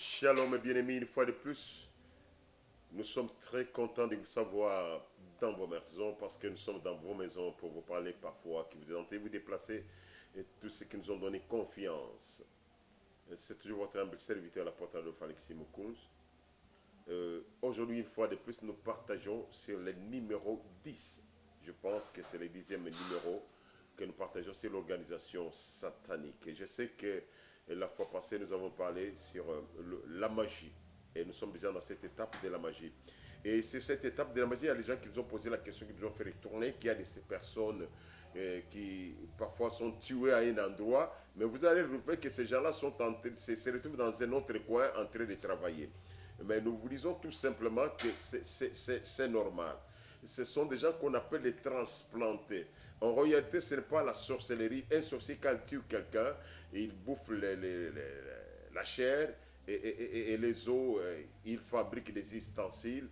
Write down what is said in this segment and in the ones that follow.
Shalom et bien-aimés, une fois de plus, nous sommes très contents de vous savoir dans vos maisons parce que nous sommes dans vos maisons pour vous parler parfois, que vous êtes vous déplacer et tous ceux qui nous ont donné confiance. C'est toujours votre humble serviteur, l'apôtre de Alexis Moukounz. Aujourd'hui, une fois de plus, nous partageons sur le numéro 10. Je pense que c'est le 10e numéro que nous partageons sur l'organisation satanique. Et je sais que la fois passée, nous avons parlé sur la magie. Et nous sommes déjà dans cette étape de la magie. Et sur cette étape de la magie, il y a des gens qui nous ont posé la question, qui nous ont fait retourner, qu'il y a de ces personnes qui parfois sont tuées à un endroit, mais vous allez trouver que ces gens-là se retrouvent dans un autre coin en train de travailler. Mais nous vous disons tout simplement que c'est normal. Ce sont des gens qu'on appelle les transplantés. En réalité, ce n'est pas la sorcellerie. Un sorcier, quand il tue quelqu'un, il bouffe la chair et les os, il fabrique des ustensiles.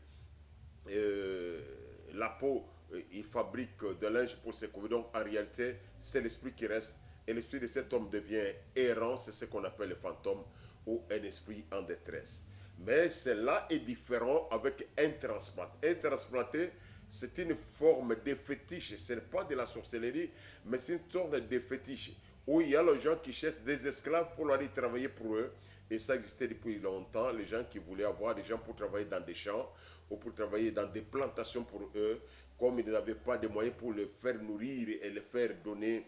La peau, il fabrique de linge pour se couvrir. Donc, en réalité, c'est l'esprit qui reste. Et l'esprit de cet homme devient errant. C'est ce qu'on appelle le fantôme ou un esprit en détresse. Mais cela est différent avec un transplanté. Un transplanté, c'est une forme de fétiche. Ce n'est pas de la sorcellerie, mais c'est une sorte de fétiche. Où il y a les gens qui cherchent des esclaves pour aller travailler pour eux. Et ça existait depuis longtemps. Les gens qui voulaient avoir des gens pour travailler dans des champs ou pour travailler dans des plantations pour eux. Comme ils n'avaient pas de moyens pour les faire nourrir et les faire donner,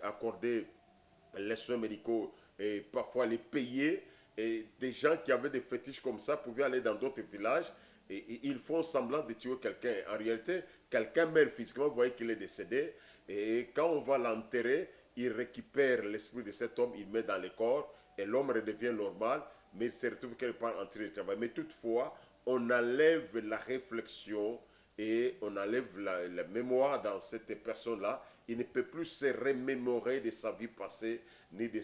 accorder les soins médicaux et parfois les payer. Et des gens qui avaient des fétiches comme ça pouvaient aller dans d'autres villages et ils font semblant de tuer quelqu'un. En réalité, quelqu'un meurt physiquement, vous voyez qu'il est décédé. Et quand on va l'enterrer, il récupère l'esprit de cet homme, il met dans le corps et l'homme redevient normal, mais il se retrouve quelque part en train de travailler. Mais toutefois, on enlève la réflexion et on enlève la mémoire dans cette personne-là. Il ne peut plus se remémorer de sa vie passée, ni de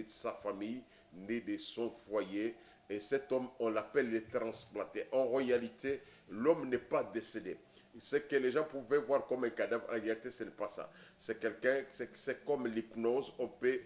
sa famille, ni de son foyer. Et cet homme, on l'appelle le transplanté. En réalité, l'homme n'est pas décédé. Ce que les gens pouvaient voir comme un cadavre, en réalité, ce n'est pas ça. C'est quelqu'un, c'est comme l'hypnose. On peut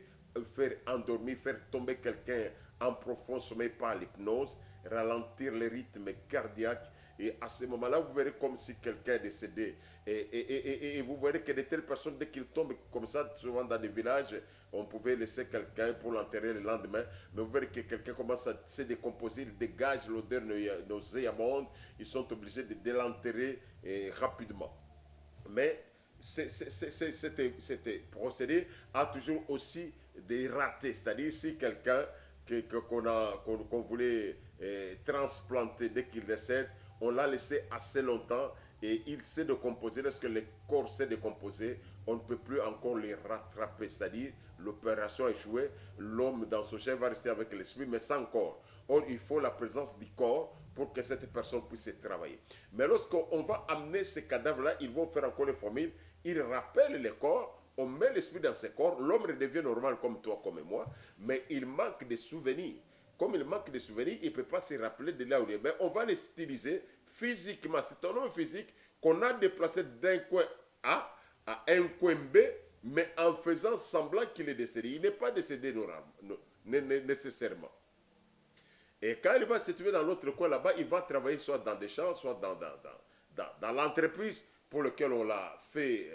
faire endormir, faire tomber quelqu'un en profond sommeil par l'hypnose, ralentir le rythme cardiaque. Et à ce moment-là, vous verrez comme si quelqu'un est décédé. Et vous verrez que de telles personnes, dès qu'ils tombent comme ça, souvent dans des villages, on pouvait laisser quelqu'un pour l'enterrer le lendemain. Mais vous verrez que quelqu'un commence à se décomposer, il dégage l'odeur nauséabonde. Ils sont obligés de l'enterrer rapidement. Mais c'était procédé a toujours aussi des ratés. C'est-à-dire si quelqu'un qu'on voulait transplanter dès qu'il décède, on l'a laissé assez longtemps et il s'est décomposé. Lorsque le corps s'est décomposé, on ne peut plus encore les rattraper. C'est-à-dire l'opération a échoué, l'homme dans son chair va rester avec l'esprit, mais sans corps. Or, il faut la présence du corps pour que cette personne puisse travailler. Mais lorsqu'on va amener ces cadavres-là, ils vont faire encore les formules, ils rappellent les corps, on met l'esprit dans ces corps, l'homme redevient normal comme toi, comme moi, mais il manque de souvenirs. Comme il manque de souvenirs, il ne peut pas se rappeler de là où il est. Mais on va l'utiliser physiquement. C'est un homme physique qu'on a déplacé d'un coin A à un coin B, mais en faisant semblant qu'il est décédé. Il n'est pas décédé nécessairement. Et quand il va se trouver dans l'autre coin là-bas, il va travailler soit dans des champs, soit dans l'entreprise pour laquelle on l'a fait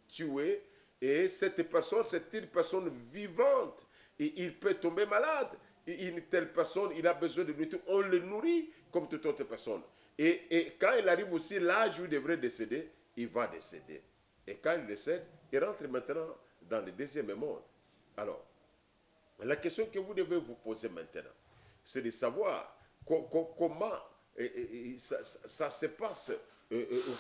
tuer. Et cette personne, c'est une personne vivante. Et il peut tomber malade. Et une telle personne, il a besoin de nourriture. On le nourrit comme toute autre personne. Et quand il arrive aussi l'âge où il devrait décéder, il va décéder. Et quand il décède, il rentre maintenant dans le deuxième monde. Alors, la question que vous devez vous poser maintenant, c'est de savoir comment ça se passe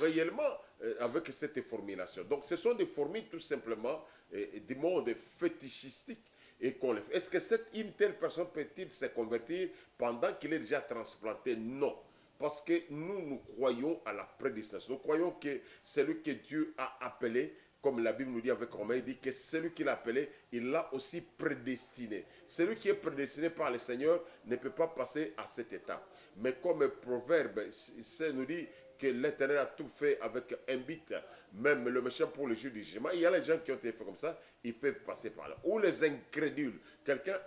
réellement avec cette formulation. Donc, ce sont des formules tout simplement du monde fétichistique et qu'on les fait. Est-ce que une telle personne peut-il se convertir pendant qu'il est déjà transplanté? Non. Parce que nous croyons à la prédestination. Nous croyons que celui que Dieu a appelé, comme la Bible nous dit avec Romain, il dit que celui qu'il a appelé, il l'a aussi prédestiné. Celui qui est prédestiné par le Seigneur ne peut pas passer à cette étape. Mais comme Proverbe, ça nous dit que l'Éternel a tout fait avec un but, même le méchant pour le jour du jugement. Il y a les gens qui ont été faits comme ça, ils peuvent passer par là. Ou les incrédules. Quelqu'un,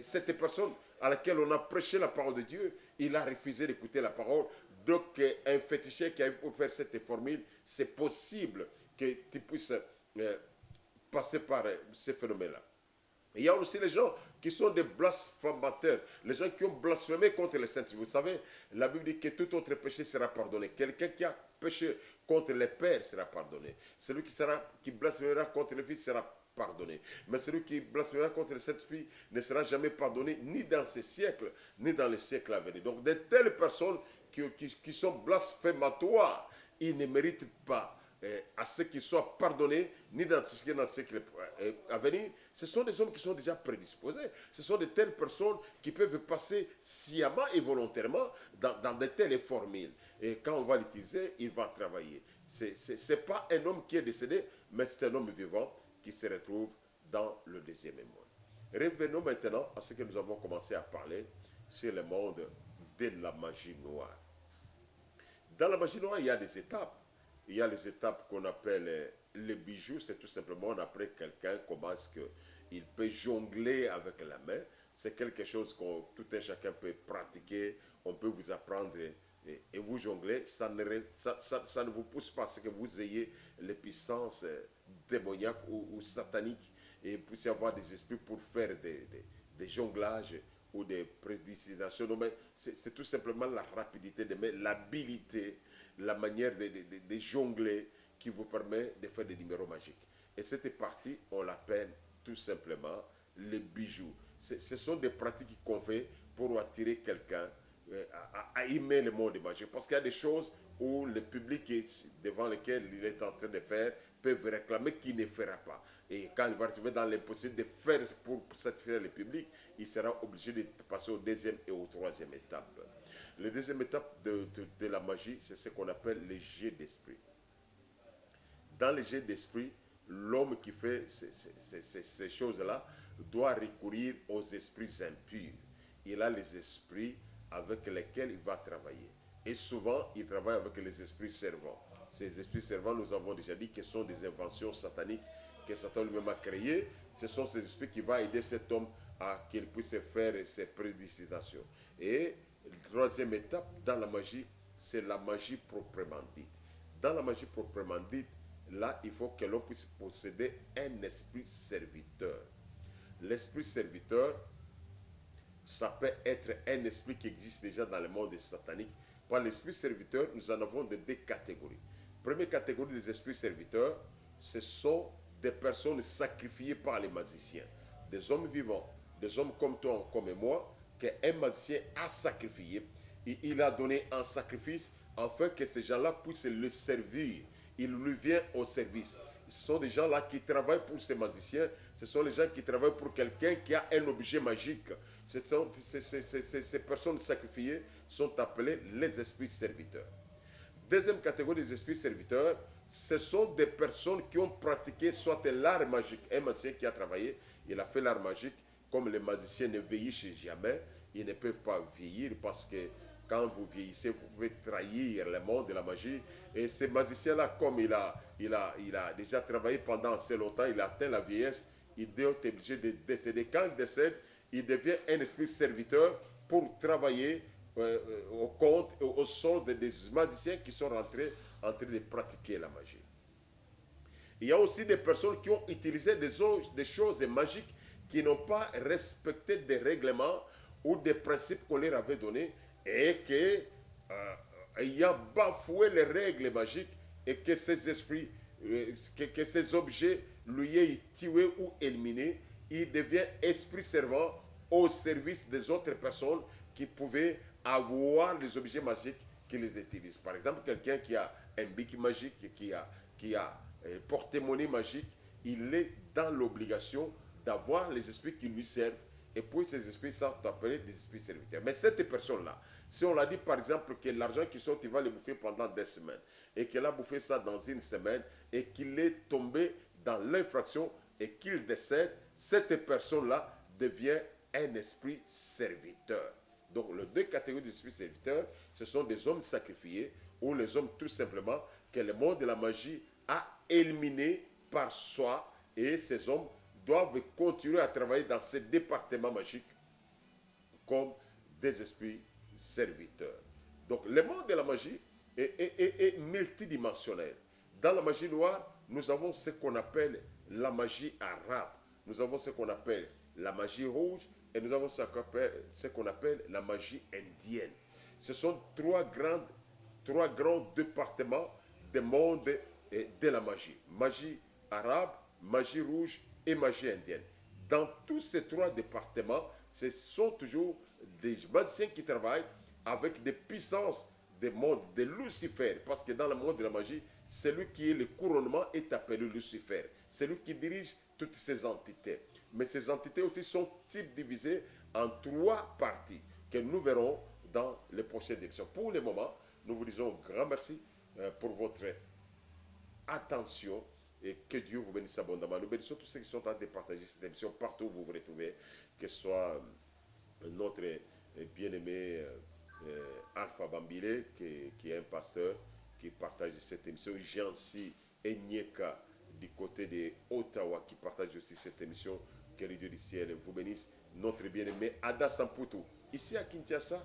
cette personne à laquelle on a prêché la parole de Dieu, il a refusé d'écouter la parole. Donc, un féticheur qui a eu pour faire cette formule, c'est possible que tu puisses passer par ces phénomènes-là. Il y a aussi les gens qui sont des blasphémateurs, les gens qui ont blasphémé contre les saints. Vous savez, la Bible dit que tout autre péché sera pardonné. Quelqu'un qui a péché contre les pères sera pardonné. Celui qui blasphémera contre le Fils sera pardonné. Mais celui qui blasphémera contre le Saint-Esprit ne sera jamais pardonné, ni dans ces siècles, ni dans les siècles à venir. Donc, de telles personnes qui sont blasphématoires, ils ne méritent pas à ceux qui soient pardonnés, ni dans ce siècle à venir. Ce sont des hommes qui sont déjà prédisposés. Ce sont de telles personnes qui peuvent passer sciemment et volontairement dans de telles formules. Et quand on va l'utiliser, il va travailler. Ce n'est pas un homme qui est décédé, mais c'est un homme vivant qui se retrouve dans le deuxième monde. Revenons maintenant à ce que nous avons commencé à parler sur le monde de la magie noire. Dans la magie noire, il y a des étapes. Il y a les étapes qu'on appelle les bijoux. C'est tout simplement, on apprend quelqu'un comment est-ce qu'il peut jongler avec la main. C'est quelque chose que tout un chacun peut pratiquer. On peut vous apprendre et vous jongler. Ça ne vous pousse pas à ce que vous ayez les puissances démoniaques ou sataniques et vous puissiez avoir des esprits pour faire des jonglages ou des prédestinations. Non, mais c'est tout simplement la rapidité de main, l'habilité, la manière de jongler qui vous permet de faire des numéros magiques. Et cette partie, on l'appelle tout simplement les bijoux. Ce sont des pratiques qu'on fait pour attirer quelqu'un à aimer le monde magique. Parce qu'il y a des choses où le public devant lequel il est en train de faire peuvent réclamer qu'il ne fera pas. Et quand il va retrouver dans l'impossibilité de faire pour satisfaire le public, il sera obligé de passer au deuxième et au troisième étape. La deuxième étape de la magie, c'est ce qu'on appelle les jets d'esprit. Dans les jets d'esprit, l'homme qui fait ces choses-là doit recourir aux esprits impurs. Il a les esprits avec lesquels il va travailler. Et souvent, il travaille avec les esprits servants. Ces esprits servants, nous avons déjà dit que ce sont des inventions sataniques que Satan lui-même a créées. Ce sont ces esprits qui vont aider cet homme à qu'il puisse faire ses prédestinations. Et la troisième étape dans la magie, c'est la magie proprement dite. Dans la magie proprement dite, là, il faut que l'on puisse posséder un esprit serviteur. L'esprit serviteur, ça peut être un esprit qui existe déjà dans le monde satanique. Par l'esprit serviteur, nous en avons de deux catégories. Première catégorie des esprits serviteurs, ce sont des personnes sacrifiées par les magiciens. Des hommes vivants, des hommes comme toi, comme moi, qu'un magicien a sacrifié. Et il a donné un sacrifice afin que ces gens-là puissent le servir. Il lui vient au service. Ce sont des gens-là qui travaillent pour ces magiciens. Ce sont les gens qui travaillent pour quelqu'un qui a un objet magique. Ces personnes sacrifiées sont appelées les esprits serviteurs. Deuxième catégorie des esprits serviteurs, ce sont des personnes qui ont pratiqué soit l'art magique. Un magicien qui a travaillé, il a fait l'art magique. Comme les magiciens ne vieillissent jamais, ils ne peuvent pas vieillir parce que quand vous vieillissez, vous pouvez trahir le monde de la magie. Et ce magicien-là, comme il a déjà travaillé pendant assez longtemps, il a atteint la vieillesse, il est obligé de décéder. Quand il décède, il devient un esprit serviteur pour travailler au compte et au solde des magiciens qui sont rentrés en train de pratiquer la magie. Il y a aussi des personnes qui ont utilisé des choses magiques qui n'ont pas respecté des règlements ou des principes qu'on leur avait donnés et qui ont bafoué les règles magiques et que ces esprits, que ces objets lui aient tué ou éliminé. Il devient esprit servant au service des autres personnes qui pouvaient avoir des objets magiques qui les utilisent. Par exemple, quelqu'un qui a un bic magique, qui a porte-monnaie magique, il est dans l'obligation d'avoir les esprits qui lui servent. Et puis ces esprits sont appelés des esprits serviteurs. Mais cette personne-là, si on l'a dit par exemple que l'argent qui sort, il va le bouffer pendant 2 semaines, et qu'il a bouffé ça dans 1 semaine, et qu'il est tombé dans l'infraction, et qu'il décède, cette personne-là devient un esprit serviteur. Donc les deux catégories d'esprits serviteurs, ce sont des hommes sacrifiés, ou les hommes tout simplement, que le monde de la magie a éliminé par soi, et ces hommes doivent continuer à travailler dans ce département magique comme des esprits serviteurs. Donc le monde de la magie est multidimensionnel. Dans la magie noire, nous avons ce qu'on appelle la magie arabe, nous avons ce qu'on appelle la magie rouge, et nous avons ce qu'on appelle la magie indienne. Ce sont trois grands départements du monde de la magie. Magie arabe, magie rouge et magie indienne. Dans tous ces trois départements, ce sont toujours des magiciens qui travaillent avec des puissances des mondes de Lucifer. Parce que dans le monde de la magie, celui qui est le couronnement est appelé Lucifer. C'est lui qui dirige toutes ces entités. Mais ces entités aussi sont divisées en trois parties que nous verrons dans les prochaines émissions. Pour le moment, nous vous disons grand merci pour votre attention et que Dieu vous bénisse abondamment. Nous bénissons tous ceux qui sont en train de partager cette émission partout où vous vous retrouvez, que ce soit notre bien-aimé Alpha Bambile, qui est un pasteur, qui partage cette émission, Jancy Enyeka du côté de Ottawa, qui partage aussi cette émission. Que le Dieu du ciel vous bénisse. Notre bien-aimé Ada Samputu, ici à Kinshasa,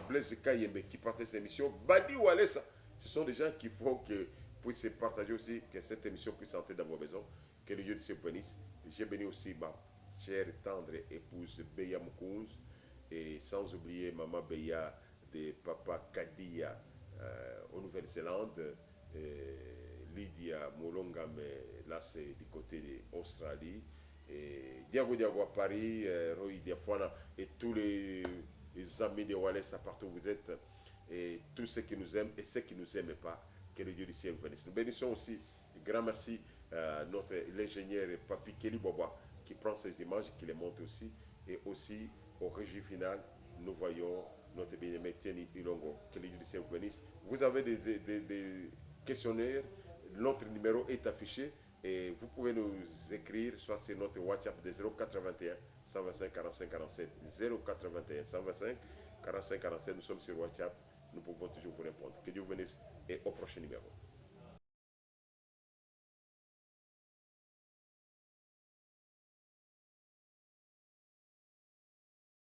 Blaise Kayembe, qui partage cette émission, Badi Walesa, ce sont des gens qui font que puissent partager aussi, que cette émission puisse entrer dans vos maisons. Que le Dieu du ciel vous bénisse. J'ai béni aussi ma chère tendre épouse Beya Moukounz, et sans oublier maman Beya de papa Kadia en Nouvelle-Zélande, Lydia Molonga, mais là c'est du côté de l'Australie, et Diago Diago à Paris, Roy Diafwana et tous les amis de Wallace partout où vous êtes, et tous ceux qui nous aiment et ceux qui ne nous aiment pas, que le Dieu du ciel vous bénisse. Nous bénissons aussi, grand merci à notre l'ingénieur Papi Kelly Boba qui prend ces images, qui les monte aussi, et aussi au régie final, nous voyons notre bien-aimé Tieni Bilongo. Que le Dieu du ciel vous bénisse. Vous avez des questionnaires, notre numéro est affiché, et vous pouvez nous écrire soit sur notre WhatsApp de 081 125 45 47, 081 125 45 47. Nous sommes sur WhatsApp, nous pouvons toujours vous répondre. Que Dieu vous bénisse et au prochain numéro.